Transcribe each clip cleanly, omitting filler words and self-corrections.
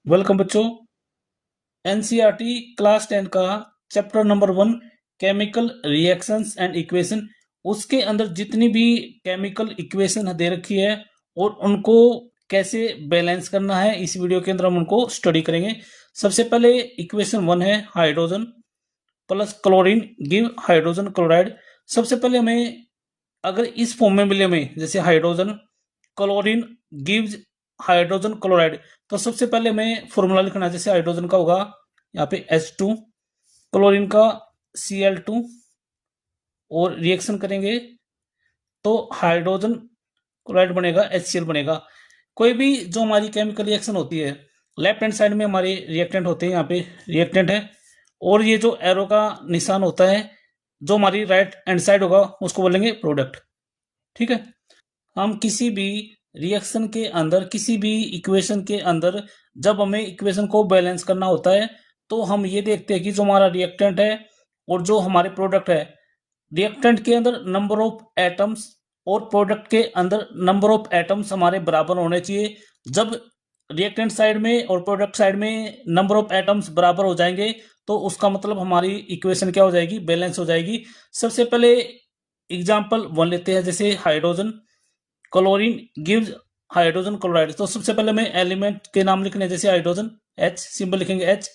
Welcome बच्चों। NCERT class 10 का chapter number 1 chemical reactions and equation, उसके अंदर जितनी भी केमिकल इक्वेशन दे रखी है और उनको कैसे बैलेंस करना है, इस वीडियो के अंदर हम उनको स्टडी करेंगे। सबसे पहले इक्वेशन 1 है hydrogen plus chlorine give hydrogen chloride. सबसे पहले हमें अगर इस फॉर्म में मिले हमें, जैसे hydrogen chlorine gives hydrogen chloride, तो सबसे पहले हमें फॉर्मूला लिखना है। जैसे हाइड्रोजन का होगा यहाँ पे H2, क्लोरीन का Cl2, और रिएक्शन करेंगे तो हाइड्रोजन क्लोराइड बनेगा, HCl बनेगा। कोई भी जो हमारी केमिकल रिएक्शन होती है, लेफ्ट हैंड साइड में हमारे रिएक्टेंट होते हैं, यहाँ पे रिएक्टेंट है, और ये जो एरो का निशान होता है जो हमारी राइट हैंड साइड होगा उसको बोलेंगे प्रोडक्ट। ठीक है। हम किसी भी रिएक्शन के अंदर, किसी भी इक्वेशन के अंदर जब हमें इक्वेशन को बैलेंस करना होता है तो हम ये देखते हैं कि जो हमारा रिएक्टेंट है और जो हमारे प्रोडक्ट है, रिएक्टेंट के अंदर नंबर ऑफ एटम्स और प्रोडक्ट के अंदर नंबर ऑफ एटम्स हमारे बराबर होने चाहिए। जब रिएक्टेंट साइड में और प्रोडक्ट साइड में नंबर ऑफ एटम्स बराबर हो जाएंगे तो उसका मतलब हमारी इक्वेशन क्या हो जाएगी, बैलेंस हो जाएगी। सबसे पहले एग्जाम्पल 1 लेते हैं, जैसे hydrogen chlorine gives hydrogen chloride. तो सबसे पहले हमें एलिमेंट के नाम लिखने हैं, जैसे हाइड्रोजन H सिंबल लिखेंगे H,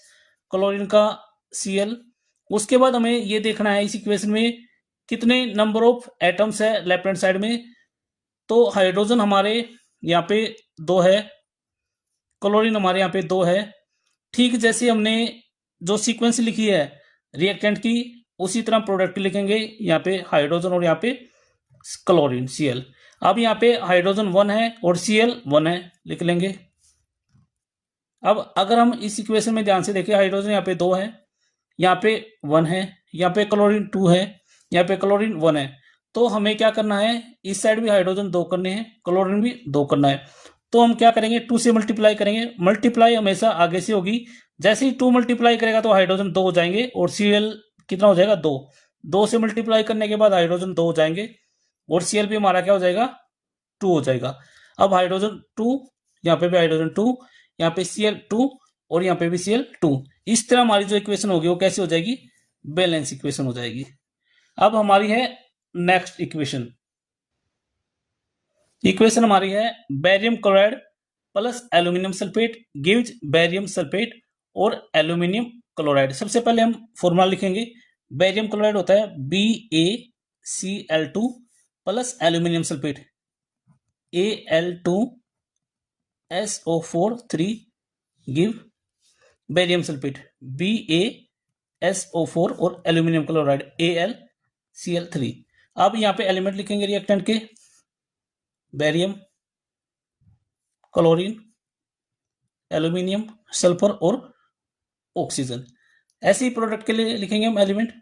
क्लोरीन का Cl। उसके बाद हमें ये देखना है इस इक्वेशन में कितने नंबर ऑफ एटम्स है लेफ्ट हैंड साइड में। तो हाइड्रोजन हमारे यहाँ पे 2 है, क्लोरीन हमारे यहाँ पे 2 है। ठीक जैसे हमने जो सीक्वेंस लिखी है रिएक्टेंट की, उसी तरह प्रोडक्ट लिखेंगे, यहाँ पे हाइड्रोजन और यहाँ पे क्लोरीन Cl। अब यहाँ पे हाइड्रोजन 1 है और Cl 1 है, लिख लेंगे। अब अगर हम इस इक्वेशन में ध्यान से देखें, हाइड्रोजन यहाँ पे 2 है, यहाँ पे 1 है, यहाँ पे क्लोरीन 2 है, यहाँ पे क्लोरीन 1 है। तो हमें क्या करना है, इस साइड भी हाइड्रोजन 2 करने हैं, क्लोरीन भी 2 करना है। तो हम क्या करेंगे, 2 से मल्टीप्लाई करेंगे। मल्टीप्लाई हमेशा आगे से होगी। जैसे ही 2 मल्टीप्लाई करेगा तो हाइड्रोजन 2 हो जाएंगे और Cl कितना हो जाएगा, 2। 2 से मल्टीप्लाई करने के बाद हाइड्रोजन 2 हो जाएंगे और Cl भी हमारा क्या हो जाएगा, 2 हो जाएगा। अब हाइड्रोजन 2, यहाँ पे भी हाइड्रोजन 2, यहाँ पे Cl2 और यहाँ पे भी Cl2। इस तरह हमारी जो इक्वेशन होगी वो कैसी हो जाएगी, बैलेंस इक्वेशन हो जाएगी। अब हमारी है नेक्स्ट इक्वेशन। इक्वेशन हमारी है barium chloride plus aluminium sulphate gives barium sulphate और एल्यूमिनियम क्लोराइड। सबसे पहले हम फॉर्मूला लिखेंगे। बेरियम क्लोराइड होता है BaCl2 plus aluminium sulphate Al2SO4 3 give barium sulphate BaSO4 और एल्यूमिनियम क्लोराइड AlCl3। अब यहाँ पे एलिमेंट लिखेंगे रिएक्टेंट के, बेरियम, क्लोरीन, एल्यूमिनियम, सल्फर और ऑक्सीजन। ऐसे ही प्रोडक्ट के लिए लिखेंगे हम element,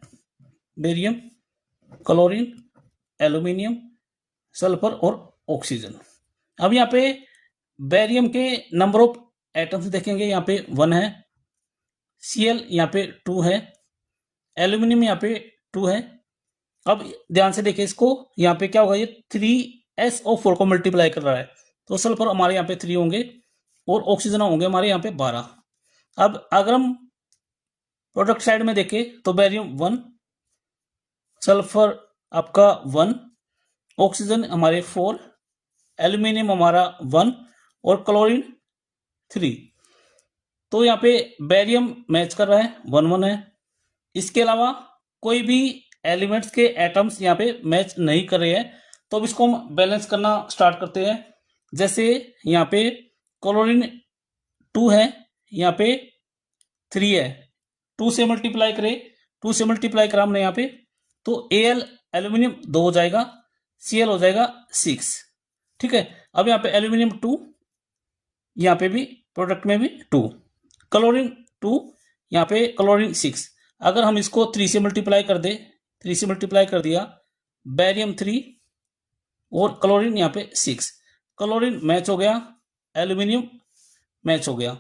barium, chlorine, aluminium, sulphur और ऑक्सीजन। अब यहाँ पे बेरियम के नंबर ऑफ एटम्स देखेंगे, यहाँ पे 1 है, Cl यहाँ पे 2 है, एल्यूमिनियम यहाँ पे 2 है। अब ध्यान से देखिए इसको, यहाँ पे क्या होगा, ये 3SO4 को मल्टीप्लाई कर रहा है, तो सल्फर हमारे यहाँ पे 3 होंगे और ऑक्सीजन होंगे हमारे यहाँ पे 12। अब अगर हम प्रोडक्ट साइड में देखें तो बेरियम 1, सल्फर आपका 1, ऑक्सीजन हमारे 4, एल्यूमिनियम हमारा 1 और क्लोरीन 3। तो यहाँ पे बेरियम मैच कर रहा है, 1 1 है। इसके अलावा कोई भी एलिमेंट्स के एटम्स यहाँ पे मैच नहीं कर रहे हैं, तो अब इसको हम बैलेंस करना स्टार्ट करते हैं। जैसे यहाँ पे क्लोरीन 2 है, यहाँ पे 3 है, 2 से मल्टीप्लाई करें, 2 से मल्टीप्लाई करा हमने यहाँ पे, तो Al एल्यूमिनियम 2 हो जाएगा, Cl हो जाएगा 6। ठीक है। अब यहाँ पे एल्यूमिनियम 2, यहाँ पे भी प्रोडक्ट में भी 2, क्लोरीन 2, यहाँ पे क्लोरीन 6। अगर हम इसको 3 से मल्टीप्लाई कर दे, 3 से मल्टीप्लाई कर दिया, बेरियम 3 और क्लोरीन यहाँ पे 6, क्लोरीन मैच हो गया, एल्यूमिनियम मैच हो गया।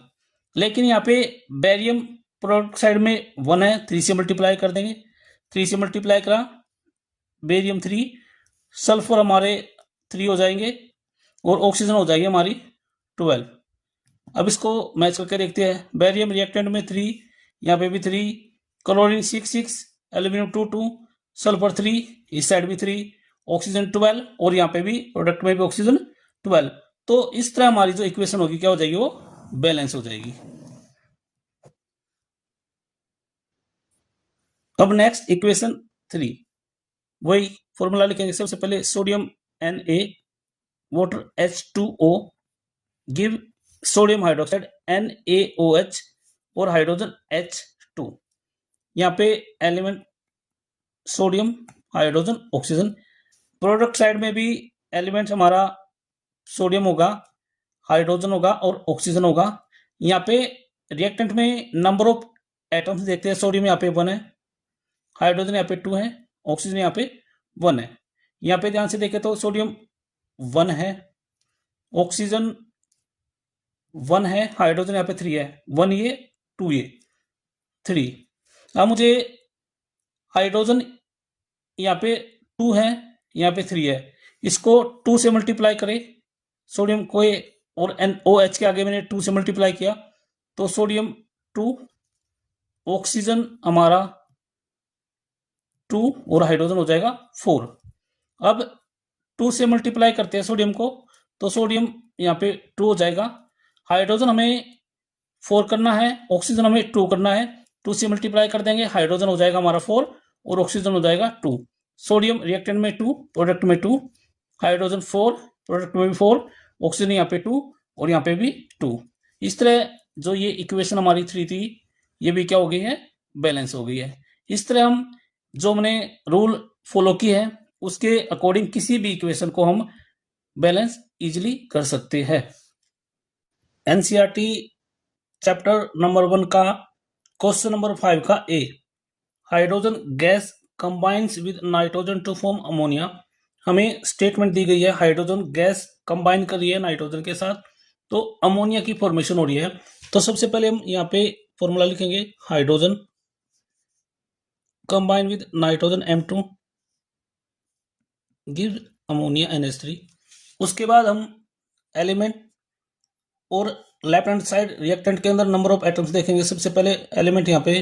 लेकिन यहाँ पे बेरियम प्रोडक्ट साइड में 1 है, 3 से मल्टीप्लाई कर देंगे, 3 से मल्टीप्लाई करा, बेरियम 3, सल्फर हमारे 3 हो जाएंगे और ऑक्सीजन हो जाएगी हमारी 12। अब इसको मैच करके देखते हैं। बेरियम रिएक्टेंट में 3, यहाँ पे भी 3, क्लोरीन 6, एल्यूमिनियम 2, सल्फर 3, इस साइड भी 3, ऑक्सीजन 12 और यहाँ पे भी प्रोडक्ट में भी ऑक्सीजन 12। तो इस तरह हमारी जो इक्वेशन होगी क्या हो जाएगी, वो बैलेंस हो जाएगी। अब नेक्स्ट इक्वेशन 3, वही फॉर्मूला लिखेंगे। सबसे पहले sodium Na, water H2O, give sodium hydroxide NaOH और हाइड्रोजन H2। यहाँ पे element sodium, hydrogen, oxygen. Product side में भी एलिमेंट हमारा सोडियम होगा, हाइड्रोजन होगा और ऑक्सीजन होगा। यहाँ पे रिएक्टेंट में नंबर ऑफ एटम्स देखते हैं। सोडियम यहाँ पे 1 है, हाइड्रोजन यहाँ पे 2 है, ऑक्सीजन यहाँ पे 1 है। यहाँ पे ध्यान से देखें तो सोडियम 1 है, ऑक्सीजन 1 है, हाइड्रोजन यहाँ पे 3 है। 1 ये, 2 ये, 3। अब मुझे हाइड्रोजन यहाँ पे 2 है, यहाँ पे 3 है, इसको 2 से मल्टीप्लाई करें। सोडियम को और NOH के आगे मैंने 2 से मल्टीप्लाई किया, तो सोडियम 2, ऑक्सीजन हमारा 2 और हाइड्रोजन हो जाएगा 4। अब 2 से मल्टीप्लाई करते हैं सोडियम को, तो सोडियम यहाँ पे 2 हो जाएगा। हाइड्रोजन हमें 4 करना है, ऑक्सीजन हमें 2 करना है। 2 से मल्टीप्लाई कर देंगे, हाइड्रोजन हो जाएगा हमारा 4 और ऑक्सीजन हो जाएगा 2। सोडियम रिएक्टेंट में 2, प्रोडक्ट में 2, हाइड्रोजन 4, प्रोडक्ट में भी 4, ऑक्सीजन यहाँ पे 2 और यहाँ पे भी 2। इस तरह जो ये इक्वेशन हमारी 3 थी, ये भी क्या हो गई है, बैलेंस हो गई है। इस तरह हम जो हमने रूल फॉलो की है, उसके अकॉर्डिंग किसी भी इक्वेशन को हम बैलेंस इजीली कर सकते हैं। एनसीईआरटी चैप्टर नंबर 1 का क्वेश्चन नंबर 5 का A, hydrogen gas combines with nitrogen to form ammonia. हमें स्टेटमेंट दी गई है, हाइड्रोजन गैस कंबाइन कर रही है नाइट्रोजन के साथ, तो अमोनिया की फॉर्मेशन हो रही है। तो सबसे पहले हम यहाँ पे फॉर्मूला लिखेंगे, hydrogen combine with nitrogen M2 give ammonia NH3। उसके बाद हम एलिमेंट और लेफ्ट हैंड साइड रिएक्टेंट के अंदर नंबर ऑफ एटम्स देखेंगे। सबसे पहले एलिमेंट यहाँ पे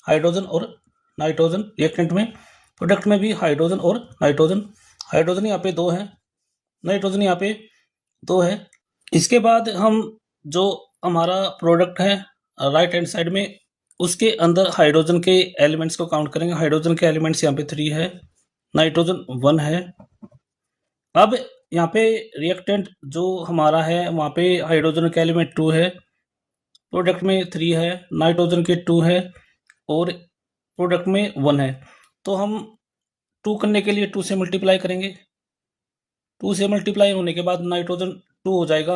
हाइड्रोजन और नाइट्रोजन, रिएक्टेंट में, प्रोडक्ट में भी हाइड्रोजन और नाइट्रोजन। हाइड्रोजन यहाँ पे 2 है, नाइट्रोजन यहाँ पे 2 है। इसके बाद हम जो हमारा प्रोडक्ट है राइट हैंड साइड में, उसके अंदर हाइड्रोजन के एलिमेंट्स को काउंट करेंगे। हाइड्रोजन के एलिमेंट्स यहाँ पे 3 है, नाइट्रोजन 1 है। अब यहाँ पे रिएक्टेंट जो हमारा है, वहाँ पे हाइड्रोजन का एलिमेंट 2 है, प्रोडक्ट में 3 है, नाइट्रोजन के 2 है और प्रोडक्ट में 1 है। तो हम 2 करने के लिए 2 से मल्टीप्लाई करेंगे। 2 से मल्टीप्लाई होने के बाद नाइट्रोजन 2 हो जाएगा,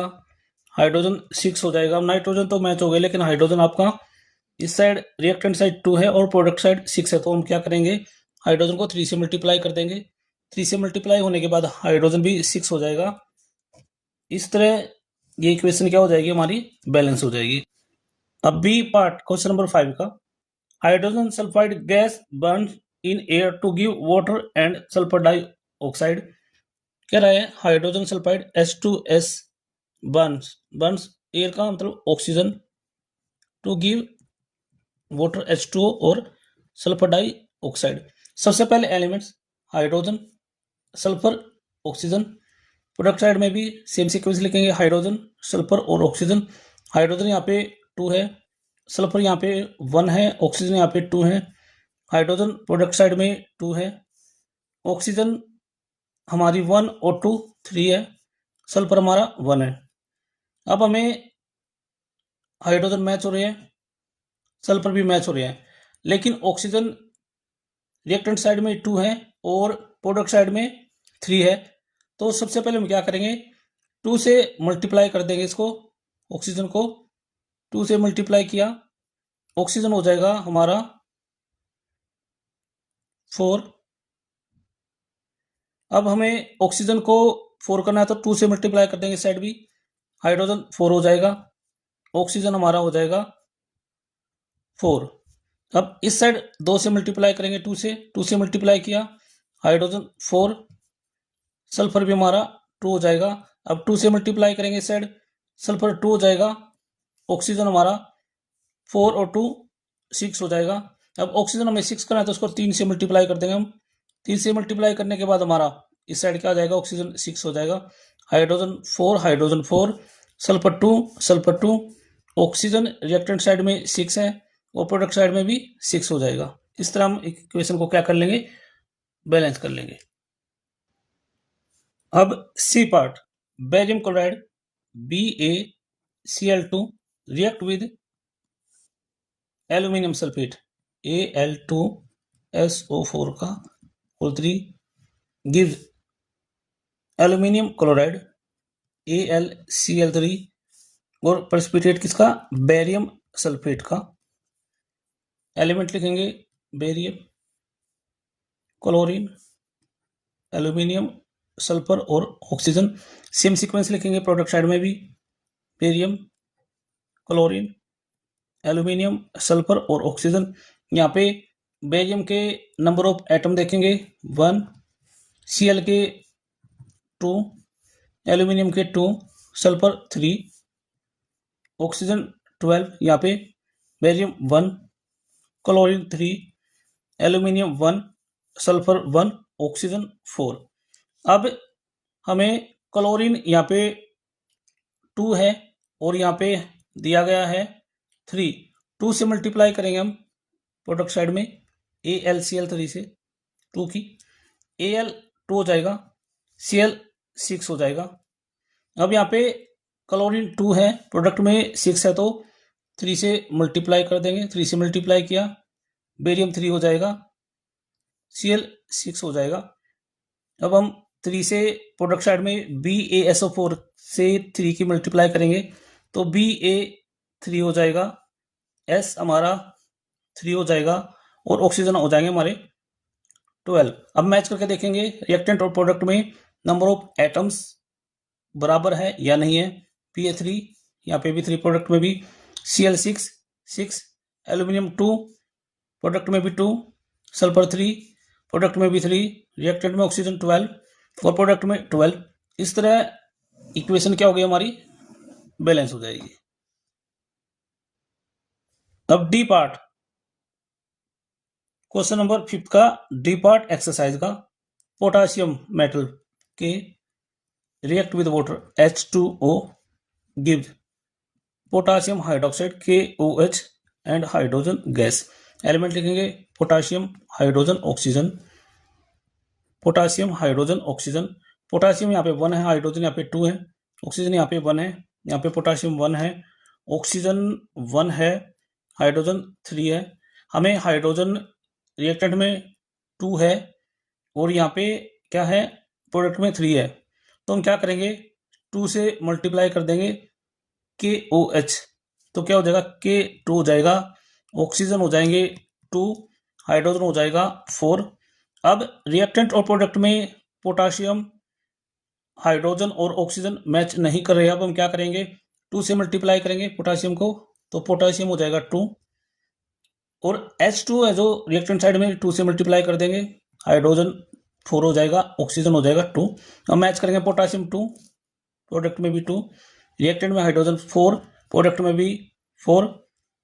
हाइड्रोजन 6 हो जाएगा। नाइट्रोजन तो मैच हो गए, लेकिन हाइड्रोजन आपका इस साइड रिएक्टेंट साइड 2 है और प्रोडक्ट साइड 6 है, तो हम क्या करेंगे, हाइड्रोजन को 3 से मल्टीप्लाई कर देंगे। 3 से मल्टीप्लाई होने के बाद हाइड्रोजन भी 6 हो जाएगा। इस तरह ये इक्वेशन क्या हो जाएगी, हमारी बैलेंस हो जाएगी। अब बी पार्ट क्वेश्चन नंबर 5 का, hydrogen sulphide gas burn in air to give water and sulphur dioxide. कह रहा है hydrogen sulphide H2S Burns air का मतलब oxygen, to give water H2O और सल्फर डाइऑक्साइड। सबसे पहले elements hydrogen, sulphur, oxygen. Product side में भी सेम सीक्वेंस लिखेंगे, हाइड्रोजन, सल्फर और ऑक्सीजन। हाइड्रोजन यहाँ पे 2 है, सल्फर यहाँ पे 1 है, ऑक्सीजन यहाँ पे 2 है। हाइड्रोजन प्रोडक्ट साइड में 2 है, ऑक्सीजन हमारी 1 और 2 3 है, सल्फर हमारा 1 है। अब हमें हाइड्रोजन मैच हो रहे हैं, सल्फर भी मैच हो रहे हैं, लेकिन ऑक्सीजन रिएक्टेंट साइड में 2 है और प्रोडक्ट साइड में 3 है। तो सबसे पहले हम क्या करेंगे, 2 से मल्टीप्लाई कर देंगे इसको, ऑक्सीजन को 2 से मल्टीप्लाई किया, ऑक्सीजन हो जाएगा हमारा 4। अब हमें ऑक्सीजन को 4 करना है, तो 2 से मल्टीप्लाई कर देंगे साइड भी, हाइड्रोजन 4 हो जाएगा, ऑक्सीजन हमारा हो जाएगा 4। अब इस साइड 2 से मल्टीप्लाई करेंगे, 2 से मल्टीप्लाई किया, हाइड्रोजन 4, सल्फर भी हमारा 2 हो जाएगा। अब 2 से मल्टीप्लाई करेंगे इस साइड, सल्फर 2 हो जाएगा ऑक्सीजन हमारा 4 और 2 6 हो जाएगा। अब ऑक्सीजन हमें 6 करना है तो उसको 3 से मल्टीप्लाई कर देंगे हम। 3 से मल्टीप्लाई करने के बाद हमारा इस साइड क्या आ जाएगा, ऑक्सीजन 6 हो जाएगा। Hydrogen 4, hydrogen 4, sulphur 2, sulphur 2। Oxygen reactant side में 6 है और प्रोडक्ट साइड में भी 6 हो जाएगा। इस तरह हम इक्वेशन को क्या कर लेंगे, बैलेंस कर लेंगे। अब C part, barium chloride BaCl2 react with aluminium sulphate Al2SO4 का और 3 गिव्स एल्यूमिनियम क्लोराइड AlCl3 और प्रेसिपिटेट किसका, बेरियम सल्फेट का। एलिमेंट लिखेंगे बेरियम, क्लोरीन, एल्यूमिनियम, सल्फर और ऑक्सीजन। सेम सीक्वेंस लिखेंगे प्रोडक्ट साइड में भी, बेरियम, क्लोरीन, एल्यूमिनियम, सल्फर और ऑक्सीजन। यहाँ पे बेरियम के नंबर ऑफ एटम देखेंगे 1, Cl के 2, एल्यूमिनियम के 2, सल्फर 3, ऑक्सीजन 12। यहाँ पे barium 1, chlorine 3, aluminium 1, sulphur 1, oxygen 4। अब हमें क्लोरीन यहाँ पे 2 है और यहाँ पे दिया गया है 3। 2 से मल्टीप्लाई करेंगे हम प्रोडक्ट साइड में AlCl3 से, 2 की Al 2 हो जाएगा, Cl 6 हो जाएगा। अब यहाँ पे क्लोरीन 2 है, प्रोडक्ट में 6 है तो 3 से मल्टीप्लाई कर देंगे। 3 से मल्टीप्लाई किया, बेरियम 3 हो जाएगा, Cl 6 हो जाएगा। अब हम 3 से प्रोडक्ट साइड में BaSO4 से 3 की मल्टीप्लाई करेंगे तो Ba3 हो जाएगा, S हमारा 3 हो जाएगा और ऑक्सीजन हो जाएंगे हमारे 12। अब मैच करके देखेंगे रिएक्टेंट और प्रोडक्ट में नंबर ऑफ एटम्स बराबर है या नहीं है। Pa3 यहाँ पे भी 3, प्रोडक्ट में भी Cl6 6, एल्यूमिनियम 2, प्रोडक्ट में भी 2, सल्फर 3, प्रोडक्ट में भी 3, रिएक्टेंट में ऑक्सीजन 12 और प्रोडक्ट में 12। इस तरह इक्वेशन क्या हो गई हमारी, बैलेंस हो जाएगी। अब डी पार्ट, क्वेश्चन नंबर 5 का डी पार्ट एक्सरसाइज का, पोटासियम मेटल के react with water H2O give potassium hydroxide KOH and hydrogen gas. Element लिखेंगे potassium, hydrogen, oxygen, potassium, hydrogen, oxygen. Potassium यहाँ पे 1 है, हाइड्रोजन यहाँ पे 2 है, ऑक्सीजन यहाँ पे 1 है, यहाँ पे पोटासियम 1 है, ऑक्सीजन 1 है, हाइड्रोजन 3 है। हमें हाइड्रोजन रिएक्टेंट में 2 है और यहाँ पे क्या है, प्रोडक्ट में 3 है, तो हम क्या करेंगे 2 से मल्टीप्लाई कर देंगे KOH, तो क्या हो जाएगा K2 हो जाएगा, ऑक्सीजन हो जाएंगे 2, हाइड्रोजन हो जाएगा 4। अब रिएक्टेंट और प्रोडक्ट में पोटासियम, हाइड्रोजन और ऑक्सीजन मैच नहीं कर रहे। अब हम क्या करेंगे 2 से मल्टीप्लाई करेंगे पोटासियम को, तो पोटासियम हो जाएगा 2 और H2 है जो रिएक्टेंट साइड में 2 से मल्टीप्लाई कर देंगे, हाइड्रोजन 4 हो जाएगा, ऑक्सीजन हो जाएगा 2। अब मैच करेंगे पोटासियम 2, प्रोडक्ट में भी 2, रिएक्टेंट में हाइड्रोजन 4, प्रोडक्ट में भी 4,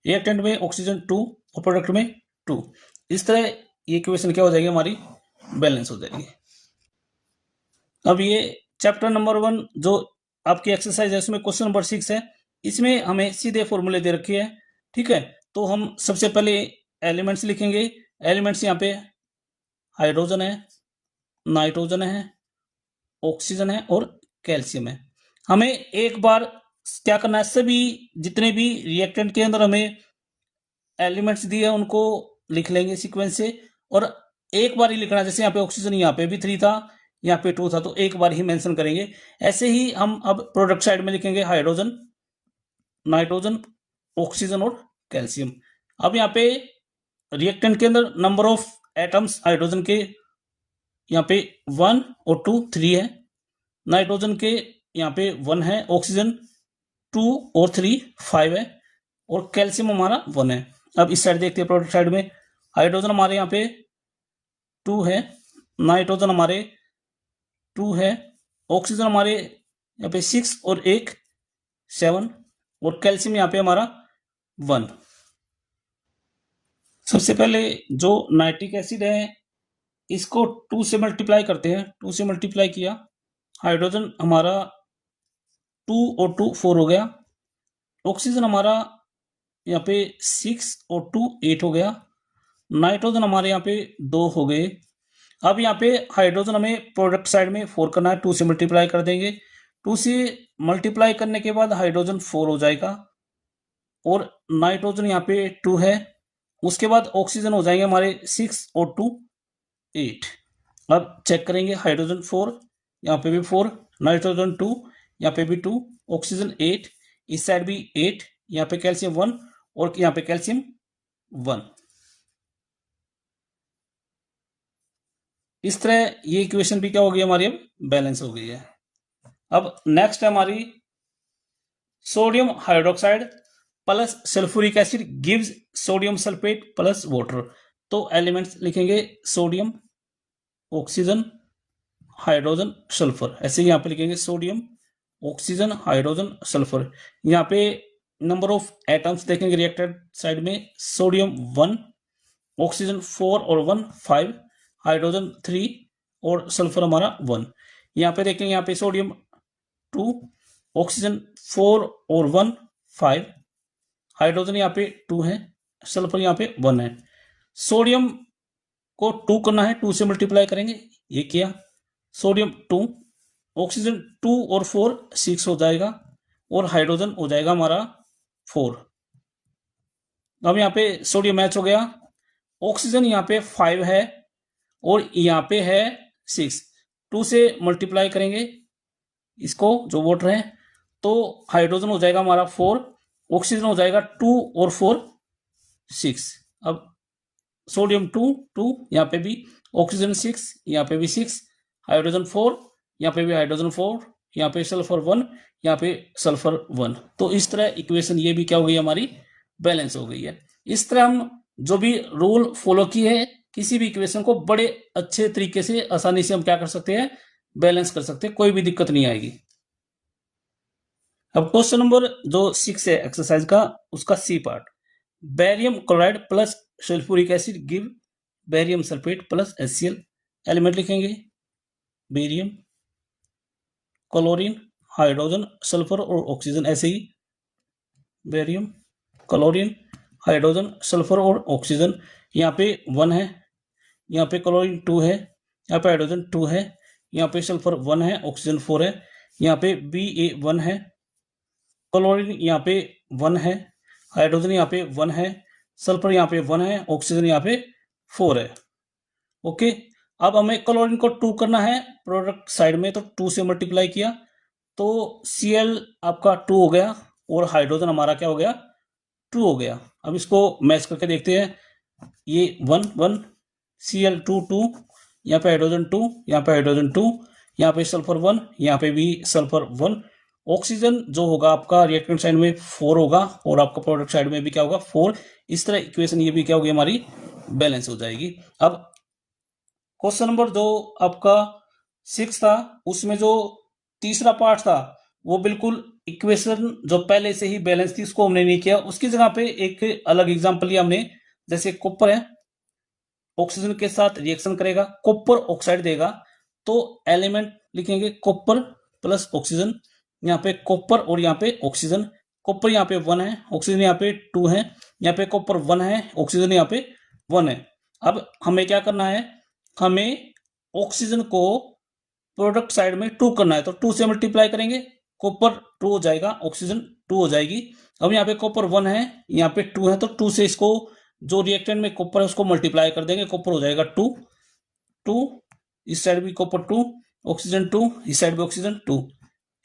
रिएक्टेंट में ऑक्सीजन 2 और प्रोडक्ट में 2। इस तरह ये इक्वेशन क्या हो जाएगी हमारी, बैलेंस हो जाएगी। अब ये चैप्टर नंबर 1 जो आपकी एक्सरसाइज है उसमें क्वेश्चन नंबर 6 है, इसमें हमें सीधे फॉर्मूले दे रखी है। ठीक है, तो हम सबसे पहले एलिमेंट्स लिखेंगे। एलिमेंट्स यहाँ पे हाइड्रोजन है, नाइट्रोजन है, ऑक्सीजन है और कैल्शियम है। हमें एक बार क्या करना है, सभी जितने भी रिएक्टेंट के अंदर हमें एलिमेंट्स दिए हैं उनको लिख लेंगे सीक्वेंस से, और एक बार ही लिखना। जैसे यहाँ पे ऑक्सीजन यहाँ पे भी 3 था, यहाँ पे 2 था, तो एक बार ही मेंशन करेंगे। ऐसे ही हम अब प्रोडक्ट साइड में लिखेंगे हाइड्रोजन, नाइट्रोजन, ऑक्सीजन और कैल्शियम। अब यहाँ पे रिएक्टेंट के अंदर नंबर ऑफ एटम्स हाइड्रोजन के यहाँ पे 1 और 2 3 है, नाइट्रोजन के यहाँ पे 1 है, ऑक्सीजन 2 और 3 5 है और कैल्शियम हमारा 1 है। अब इस साइड देखते हैं प्रोडक्ट साइड में, हाइड्रोजन हमारे यहाँ पे 2 है, नाइट्रोजन हमारे 2 है, ऑक्सीजन हमारे यहाँ पे 6 और 1 7, और कैल्शियम यहाँ पे हमारा 1। सबसे पहले जो नाइट्रिक एसिड है इसको 2 से मल्टीप्लाई करते हैं। 2 से मल्टीप्लाई किया, हाइड्रोजन हमारा 2 और 2 4 हो गया। ऑक्सीजन हमारा यहाँ पे 6 और 2 8 हो गया। नाइट्रोजन हमारे यहाँ पे 2 हो गए। अब यहाँ पे हाइड्रोजन हमें प्रोडक्ट साइड में 4 करना है, 2 से मल्टीप्लाई कर देंगे। 2 से मल्टीप्लाई करने के बाद हाइड्रोजन 4 हो जाएगा और नाइट्रोजन यहाँ पे 2 है। उसके बाद ऑक्सीजन हो जाएंगे हमारे 6 और 2 8। अब चेक करेंगे, हाइड्रोजन 4, यहाँ पे भी 4, नाइट्रोजन 2, यहाँ पे भी 2, ऑक्सीजन 8, इस साइड भी 8, यहाँ पे कैल्शियम 1 और यहाँ पे कैल्शियम 1। इस तरह ये इक्वेशन भी क्या हो गई हमारी, अब बैलेंस हो गई है। अब नेक्स्ट है हमारी sodium hydroxide plus sulphuric acid gives sodium sulphate plus water. तो एलिमेंट्स लिखेंगे सोडियम, ऑक्सीजन, हाइड्रोजन, सल्फर, ऐसे यहाँ पे लिखेंगे सोडियम, ऑक्सीजन, हाइड्रोजन, सल्फर। यहाँ पे नंबर ऑफ एटम्स देखेंगे रिएक्टेड साइड में, सोडियम 1, ऑक्सीजन 4 और 1 5, हाइड्रोजन 3 और सल्फर हमारा 1। यहाँ पे देखेंगे, यहाँ पे सोडियम 2, ऑक्सीजन 4 और 1 5, हाइड्रोजन यहाँ पे 2 है, सल्फर यहाँ पे 1 है। सोडियम को 2 करना है, 2 से मल्टीप्लाई करेंगे, ये किया, सोडियम 2, ऑक्सीजन 2 और 4 6 हो जाएगा और हाइड्रोजन हो जाएगा हमारा 4। अब यहाँ पे सोडियम मैच हो गया। ऑक्सीजन यहाँ पे 5 है और यहाँ पे है 6, 2 से मल्टीप्लाई करेंगे इसको, जो वाटर है, तो हाइड्रोजन हो जाएगा हमारा 4, ऑक्सीजन हो जाएगा 2 और 4 6। अब सोडियम 2 2, यहाँ पे भी ऑक्सीजन 6, यहाँ पे भी 6, हाइड्रोजन 4, यहाँ पे भी हाइड्रोजन 4, यहाँ पे सल्फर 1, यहाँ पे सल्फर 1। तो इस तरह इक्वेशन ये भी क्या हो गई हमारी, बैलेंस हो गई है। इस तरह हम जो भी रूल फॉलो किए हैं, किसी भी इक्वेशन को बड़े अच्छे तरीके से आसानी से हम क्या कर सकते हैं, बैलेंस कर सकते हैं, कोई भी दिक्कत नहीं आएगी। अब क्वेश्चन नंबर जो 6 है एक्सरसाइज का, उसका C part, barium chloride plus sulphuric acid give barium sulphate plus HCl। Element लिखेंगे बेरियम, क्लोरीन, हाइड्रोजन, सल्फर और ऑक्सीजन, ऐसे ही बेरियम, क्लोरीन, हाइड्रोजन, सल्फर और ऑक्सीजन। यहाँ पे 1 है, यहाँ पे क्लोरीन 2 है, यहाँ पे हाइड्रोजन 2 है, यहाँ पे सल्फर 1 है, ऑक्सीजन 4 है, यहाँ पे Ba1 है, क्लोरीन यहाँ पे 1 है, हाइड्रोजन यहाँ पे 1 है, सल्फर यहाँ पे 1 है, ऑक्सीजन यहाँ पे 4 है। ओके, अब हमें क्लोरीन को 2 करना है प्रोडक्ट साइड में, तो 2 से मल्टीप्लाई किया, तो Cl आपका 2 हो गया और हाइड्रोजन हमारा क्या हो गया, 2 हो गया। अब इसको मैच करके देखते हैं, ये 1 1, Cl2 2, यहाँ पे हाइड्रोजन 2, यहाँ पे हाइड्रोजन 2, यहाँ पे सल्फर 1, यहाँ पे भी सल्फर 1। ऑक्सीजन जो होगा आपका रिएक्टेंट साइड में 4 होगा और आपका प्रोडक्ट साइड में भी क्या होगा, 4। इस तरह इक्वेशन ये भी क्या होगी हमारी, बैलेंस हो जाएगी। अब क्वेश्चन नंबर जो आपका 6 था, उसमें जो तीसरा पार्ट था वो बिल्कुल इक्वेशन जो पहले से ही बैलेंस थी उसको हमने नहीं किया, उसकी जगह पे एक अलग एग्जांपल लिया हमने। जैसे कॉपर है, ऑक्सीजन के साथ रिएक्शन करेगा, कॉपर ऑक्साइड देगा, तो एलिमेंट लिखेंगे कॉपर प्लस ऑक्सीजन। यहाँ पे कॉपर और यहाँ पे ऑक्सीजन, कॉपर यहाँ पे 1 है, ऑक्सीजन यहाँ पे 2 है, यहाँ पे कॉपर 1 है, ऑक्सीजन यहाँ पे 1 है। अब हमें क्या करना है, हमें ऑक्सीजन को प्रोडक्ट साइड में 2 करना है, तो 2 से मल्टीप्लाई करेंगे, कॉपर 2 हो जाएगा, ऑक्सीजन 2 हो जाएगी। अब यहाँ पे कॉपर 1 है, यहाँ पे 2 है, तो 2 से इसको जो रिएक्टेंट में कॉपर है उसको मल्टीप्लाई कर देंगे, कॉपर हो जाएगा 2 2, इस साइड भी कॉपर 2, ऑक्सीजन 2, इस साइड भी ऑक्सीजन 2।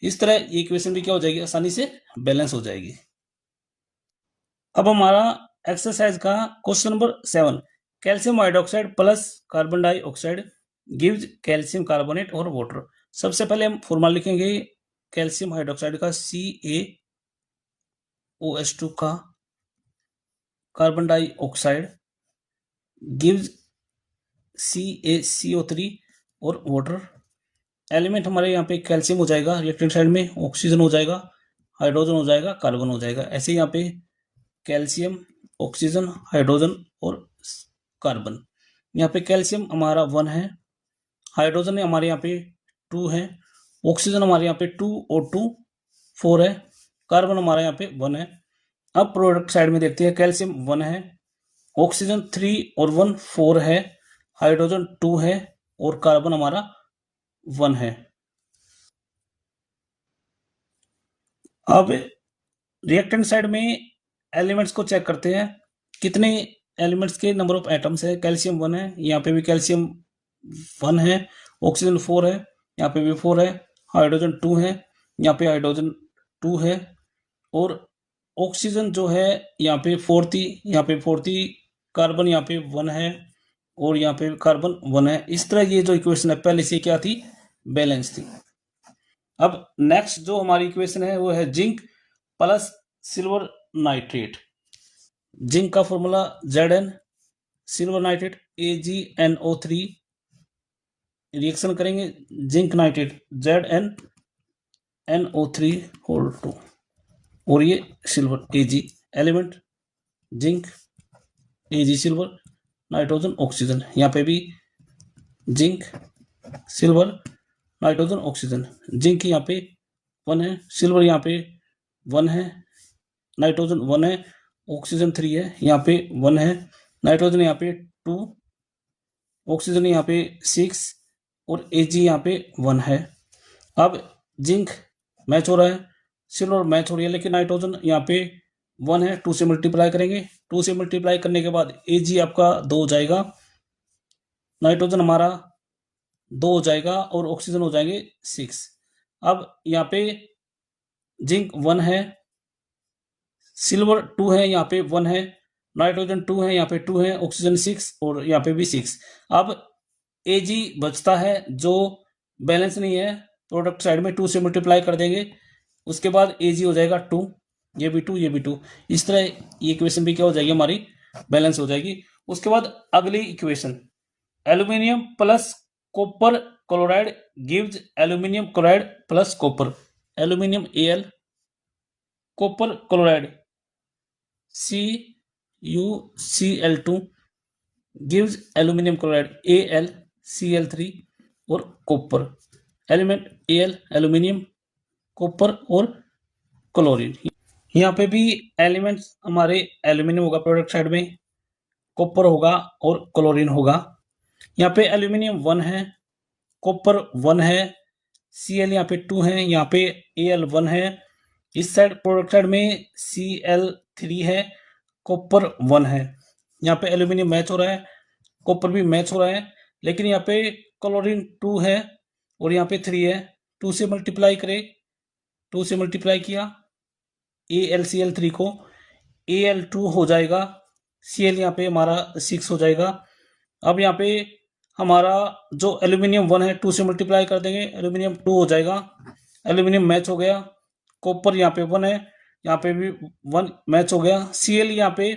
इस तरह ये इक्वेशन भी क्या हो जाएगी, आसानी से बैलेंस हो जाएगी। अब हमारा एक्सरसाइज का question number 7, calcium hydroxide plus carbon dioxide gives calcium carbonate और वाटर। सबसे पहले हम फॉर्मूला लिखेंगे कैल्शियम हाइड्रोक्साइड का CaOH2 का, कार्बन डाइऑक्साइड गिव्स CaCO3 और वाटर। एलिमेंट हमारे यहाँ पे कैल्शियम हो जाएगा, रिएक्टेंट साइड में ऑक्सीजन हो जाएगा, हाइड्रोजन हो जाएगा, कार्बन हो जाएगा। ऐसे ही यहाँ पे कैल्शियम, ऑक्सीजन, हाइड्रोजन और कार्बन। यहाँ पे कैल्शियम हमारा 1 है, हाइड्रोजन हमारे यहाँ पे 2 है, ऑक्सीजन हमारे यहाँ पे 2 और 2 4 है, कार्बन हमारा यहाँ पे 1 है। अब प्रोडक्ट साइड में देखते हैं, कैल्शियम 1 है, ऑक्सीजन 3 और 1 4 है, हाइड्रोजन 2 है और कार्बन हमारा 1 है। अब रिएक्टेंट साइड में एलिमेंट्स को चेक करते हैं, कितने एलिमेंट्स के नंबर ऑफ एटम्स है। कैल्शियम 1 है, यहाँ पे भी कैल्शियम 1 है, ऑक्सीजन 4 है, यहाँ पे भी 4 है, हाइड्रोजन 2 है, यहाँ पे हाइड्रोजन 2 है और ऑक्सीजन जो है यहाँ पे 4 थी, यहाँ पे 4 थी, कार्बन यहाँ पे 1 है और यहाँ पे कार्बन 1 है। इस तरह ये जो इक्वेशन है पहले से क्या थी, बैलेंस थी। अब नेक्स्ट जो हमारी इक्वेशन है वो है zinc plus silver nitrate. Zinc का formula Zn, silver nitrate AgNO3, reaction करेंगे जिंक नाइट्रेट ZnNO3 होल 2 और ये silver Ag element, zinc Ag silver, nitrogen oxygen, यहाँ पे भी zinc silver nitrogen oxygen. Zinc यहाँ पे 1 है, सिल्वर यहाँ पे 1 है, नाइट्रोजन 1 है, ऑक्सीजन 3 है, यहाँ पे 1 है, नाइट्रोजन यहाँ पे 2, ऑक्सीजन यहाँ पे 6 और Ag यहाँ पे 1 है। अब जिंक मैच हो रहा है, सिल्वर मैच हो रही है, लेकिन नाइट्रोजन यहाँ पे 1 है, 2 से मल्टीप्लाई करेंगे, 2 से मल्टीप्लाई करने के बाद Ag आपका 2 हो जाएगा, नाइट्रोजन हमारा 2 हो जाएगा और ऑक्सीजन हो जाएंगे 6। अब यहाँ पे जिंक 1 है, सिल्वर 2 है, यहाँ पे 1 है, नाइट्रोजन 2 है, यहाँ पे 2 है, ऑक्सीजन 6 और यहाँ पे भी 6। अब Ag बचता है जो बैलेंस नहीं है, प्रोडक्ट साइड में 2 से मल्टीप्लाई कर देंगे, उसके बाद Ag हो जाएगा 2, ये भी 2, ये भी 2। इस तरह ये इक्वेशन भी क्या हो जाएगी हमारी, बैलेंस हो जाएगी। उसके बाद अगली equation, aluminium plus copper chloride gives aluminium chloride plus copper. Aluminium Al, copper chloride CuCl2 gives aluminium chloride AlCl3 और copper. Element Al aluminium, copper और क्लोरीन। यहाँ पे भी एलिमेंट्स हमारे एल्यूमिनियम होगा प्रोडक्ट साइड में, कॉपर होगा और क्लोरीन होगा। यहाँ पे एल्यूमिनियम 1 है, कॉपर 1 है, Cl यहाँ पे 2 है, यहाँ पे Al 1 है। इस साइड प्रोडक्ट साइड में Cl3 है, कॉपर 1 है। यहाँ पे एल्यूमिनियम मैच हो रहा है, कॉपर भी मैच हो रहा है, लेकिन यहाँ पे क्लोरीन 2 है और यहाँ पे 3 है। 2 से मल्टीप्लाई करें, 2 से मल्टीप्लाई किया AlCl3 को, Al2 हो जाएगा, Cl यहाँ पे हमारा 6 हो जाएगा। अब यहाँ पे हमारा जो एल्यूमिनियम 1 है 2 से मल्टीप्लाई कर देंगे, एल्यूमिनियम 2 हो जाएगा, एल्यूमिनियम मैच हो गया, कॉपर यहाँ पे 1 है, यहाँ पे भी 1 मैच हो गया, Cl यहाँ पे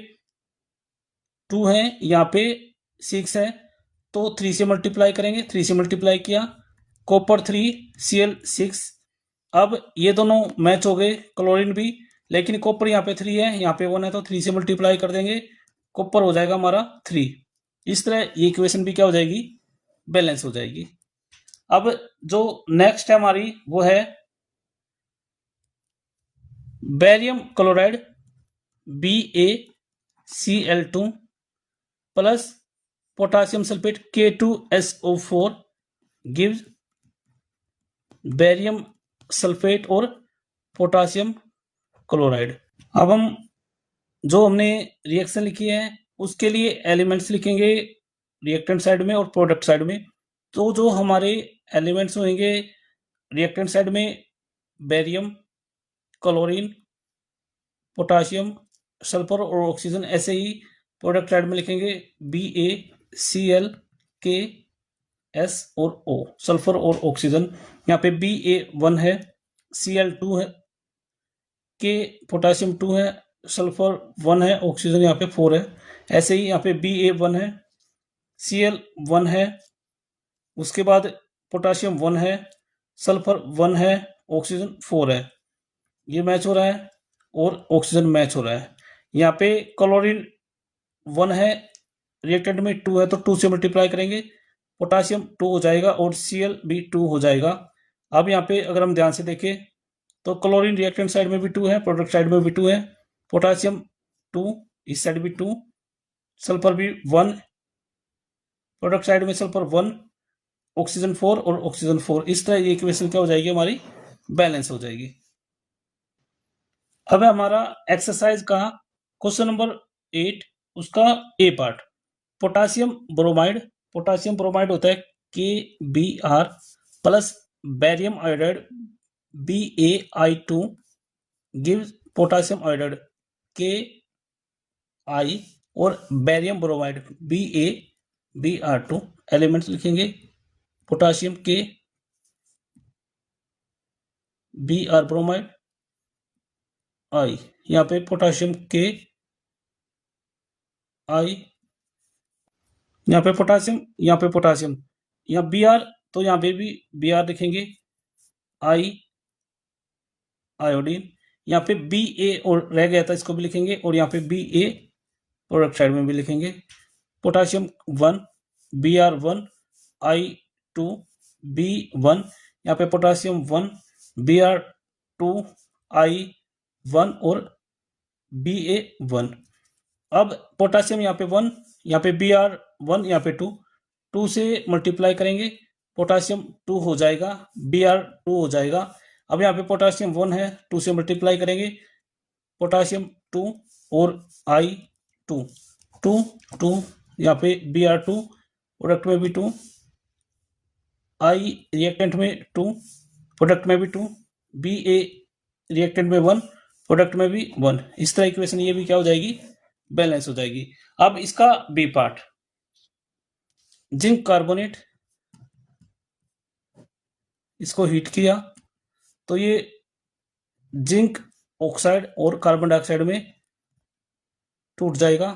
2 है, यहाँ पे 6 है, तो 3 से मल्टीप्लाई करेंगे, 3 से मल्टीप्लाई किया, कॉपर 3, Cl 6। अब ये दोनों मैच हो गए, क्लोरीन भी, लेकिन कॉपर यहाँ पे 3 है, यहाँ पे 1 है, तो 3 से मल्टीप्लाई कर देंगे, कॉपर हो जाएगा हमारा 3। इस तरह ये इक्वेशन भी क्या हो जाएगी, बैलेंस हो जाएगी। अब जो नेक्स्ट है हमारी वो है barium chloride BaCl2 plus potassium sulphate K2SO4 gives barium sulphate और पोटासियम क्लोराइड। अब हम जो हमने रिएक्शन लिखी है उसके लिए एलिमेंट्स लिखेंगे रिएक्टेंट साइड में और प्रोडक्ट साइड में। तो जो हमारे एलिमेंट्स होंगे रिएक्टेंट साइड में, बेरियम, क्लोरीन, पोटासियम, सल्फर और ऑक्सीजन। ऐसे ही प्रोडक्ट साइड में लिखेंगे BaCl, KS और O, सल्फर और ऑक्सीजन। यहाँ पे Ba1 है, Cl2 है, K पोटासियम 2 है, सल्फर 1 है, ऑक्सीजन यहाँ पे 4 है। ऐसे ही यहाँ पे Ba1 है, Cl 1 है, उसके बाद पोटासियम 1 है, सल्फर 1 है, ऑक्सीजन 4 है। ये मैच हो रहा है और ऑक्सीजन मैच हो रहा है। यहाँ पे क्लोरीन 1 है, रिएक्टेंट में 2 है तो 2 से मल्टीप्लाई करेंगे, पोटासियम 2 हो जाएगा और Cl भी 2 हो जाएगा। अब यहाँ पे अगर हम ध्यान से देखें तो क्लोरीन रिएक्टेंट साइड में भी 2 है, प्रोडक्ट साइड में भी 2 है, पोटासियम 2, इस साइड भी 2, सल्फर भी 1, प्रोडक्ट साइड में सल्फर 1, ऑक्सीजन 4 और ऑक्सीजन 4। इस तरह ये इक्वेशन क्या हो जाएगी हमारी, बैलेंस हो जाएगी। अब है हमारा एक्सरसाइज का क्वेश्चन नंबर 8, उसका A part, potassium bromide. Potassium bromide होता है KBr plus barium iodide BaI2 gives potassium iodide KI और बैरियम ब्रोमाइड BaBr2। एलिमेंट्स लिखेंगे, potassium K, Br bromide I, यहाँ पे पोटासियम K I, यहाँ पे पोटासियम, यहाँ पे पोटासियम, यहाँ Br तो यहाँ पे भी Br लिखेंगे, I आयोडीन, यहाँ पे Ba और रह गया था इसको भी लिखेंगे, और यहाँ पे Ba प्रोडक्ट साइड में भी लिखेंगे, पोटासियम 1 Br1 I2 B1, यहाँ पे पोटासियम 1 Br2 I1 और Ba1। अब पोटासियम यहाँ पे 1, यहाँ पे Br1, यहाँ पे 2, 2 से मल्टीप्लाई करेंगे, पोटासियम 2 हो जाएगा, Br2 हो जाएगा। अब यहाँ पे पोटासियम 1 है, 2 से मल्टीप्लाई करेंगे, पोटासियम 2 और I2, 2 2, यहाँ पे Br2, प्रोडक्ट में भी 2, I रिएक्टेंट में 2, प्रोडक्ट में भी 2, Ba रिएक्टेंट में 1, प्रोडक्ट में भी 1। इस तरह इक्वेशन ये भी क्या हो जाएगी, बैलेंस हो जाएगी। अब इसका बी पार्ट, जिंक कार्बोनेट, इसको हीट किया तो ये जिंक ऑक्साइड और कार्बन डाइऑक्साइड में टूट जाएगा।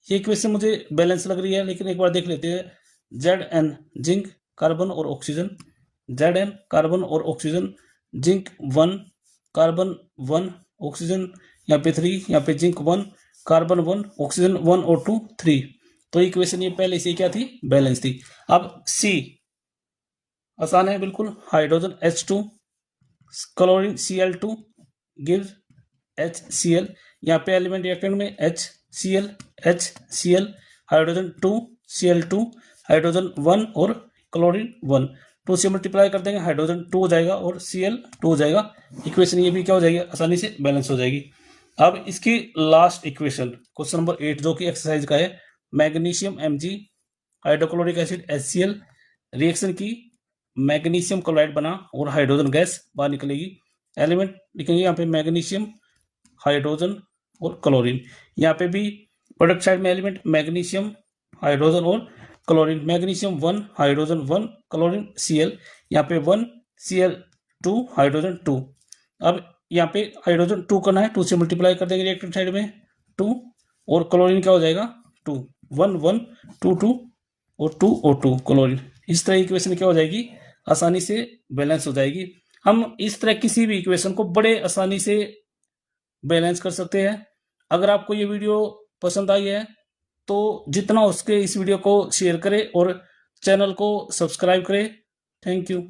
ये इक्वेशन मुझे बैलेंस लग रही है, लेकिन एक बार देख लेते हैं। Zn जिंक कार्बन और ऑक्सीजन, Zn कार्बन और ऑक्सीजन, जिंक 1 कार्बन 1 ऑक्सीजन यहाँ पे 3, यहाँ पे जिंक 1 कार्बन 1 ऑक्सीजन 1 और 2 3। तो इक्वेशन ये पहले से क्या थी, बैलेंस थी। अब सी आसान है बिल्कुल, hydrogen H2, chlorine Cl2 gives HCl, यहाँ पे एलिमेंट रिएक्टेंट में HCl, हाइड्रोजन 2 Cl2, हाइड्रोजन 1 और क्लोरीन 1, 2 से मल्टीप्लाई कर देंगे, हाइड्रोजन 2 हो जाएगा और Cl2 हो जाएगा। इक्वेशन ये भी क्या हो जाएगी, आसानी से बैलेंस हो जाएगी। अब इसकी लास्ट इक्वेशन क्वेश्चन नंबर 8 जो कि एक्सरसाइज का है, magnesium Mg hydrochloric acid HCl reaction की, मैग्नीशियम क्लोराइड बना और हाइड्रोजन गैस बाहर निकलेगी। एलिमेंट लिखेंगे यहाँ पे मैग्नीशियम, हाइड्रोजन और क्लोरीन, यहाँ पे भी प्रोडक्ट साइड में एलिमेंट मैग्नीशियम, हाइड्रोजन और chlorine, magnesium 1 hydrogen 1 chlorine Cl, यहाँ पे 1 Cl2 हाइड्रोजन 2। अब यहाँ पे हाइड्रोजन 2 करना है, 2 से मल्टीप्लाई कर देंगे रिएक्टेंट साइड में 2, और क्लोरीन क्या हो जाएगा 2, 1 1 2 2 और 2 और 2 क्लोरीन। इस तरह इक्वेशन क्या हो जाएगी, आसानी से बैलेंस हो जाएगी। हम इस तरह किसी भी इक्वेशन को बड़े आसानी से बैलेंस कर सकते हैं। अगर आपको ये वीडियो पसंद आई है तो जितना हो सके इस वीडियो को शेयर करें और चैनल को सब्सक्राइब करें। Thank you.